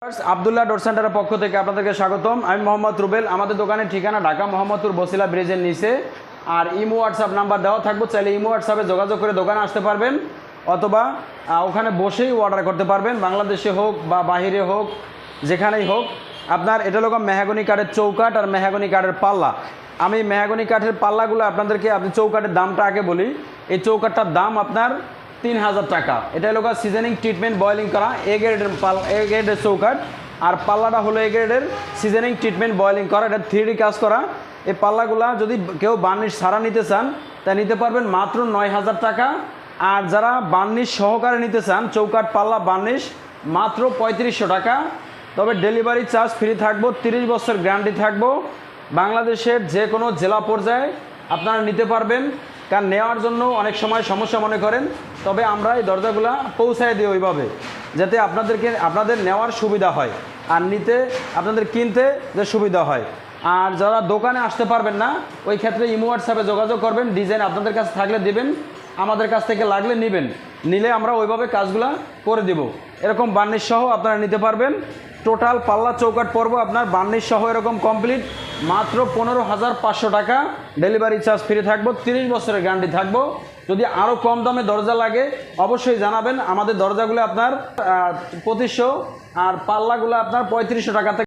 আব্দুল্লাহ ডোর সেন্টারের পক্ষ থেকে আপনাদেরকে স্বাগতম। আমি মোহাম্মদ রুবেল। আমাদের দোকানের ঠিকানা ঢাকা মোহাম্মদপুর বসিলা ব্রিজের নিচে। আর ইমো হোয়াটসঅ্যাপ নাম্বার দেওয়া থাকবে, চাইলে ইমো হোয়াটসঅ্যাপে যোগাযোগ করে দোকানে আসতে পারবেন, অথবা ওখানে বসেই অর্ডার করতে পারবেন। বাংলাদেশে হোক বা বাহিরে হোক, যেখানেই হোক। আপনার এটা হলো মেহগনি কাঠের চৌকাঠ আর মেহগনি কাঠের পাল্লা। আমি মেহগনি কাঠের পাল্লাগুলো আপনাদেরকে, আপনি চৌকাঠের দামটা আগে বলি। এই চৌকাঠটার দাম আপনার 3000 টাকা। এটা হলো সিজনিং ট্রিটমেন্ট বয়েলিং করা এ গ্রেডের চৌকাঠ। আর পাল্লাটা হলো এ গ্রেডের সিজনিং ট্রিটমেন্ট বয়েলিং করা, এটা 3D কাজ করা। এই পাল্লাগুলা যদি কেউ বার্নিশ ছাড়া নিতে চান তা নিতে পারবেন মাত্র 9000 টাকা। আর যারা বার্নিশ সহকারে নিতে চান, চৌকাঠ পাল্লা বার্নিশ, মাত্র 3500 টাকা। তবে ডেলিভারি চার্জ ফ্রি থাকবো, 30 বছর গ্যারান্টি থাকবো। বাংলাদেশের যে কোনো জেলা পর্যায়ে আপনারা নিতে পারবেন, কারণ নেওয়ার জন্য অনেক সময় সমস্যা মনে করেন। তবে আমরা এই দরজাগুলো পৌঁছায় দিই ওইভাবে, যাতে আপনাদের নেওয়ার সুবিধা হয় আর নিতে আপনাদের কিনতে যে সুবিধা হয়। আর যারা দোকানে আসতে পারবেন না, ওই ক্ষেত্রে ইমো হোয়াটসঅ্যাপে যোগাযোগ করবেন। ডিজাইন আপনাদের কাছে থাকলে দিবেন, আমাদের কাছ থেকে লাগলে নেবেন, নিলে আমরা ওইভাবে কাজগুলো করে দেব। এরকম বার্নিশ সহ আপনারা নিতে পারবেন। টোটাল পাল্লা চৌকাঠ পর্ব আপনার বার্নিশ সহ এরকম কমপ্লিট মাত্র 15,500 টাকা। ডেলিভারি চার্জ ফ্রি থাকবো, 30 বছরের গ্যারান্টি থাকবো। যদি আরও কম দামে দরজা লাগে অবশ্যই জানাবেন। আমাদের দরজাগুলো আপনার 2500 আর পাল্লাগুলো আপনার 3500 টাকা থেকে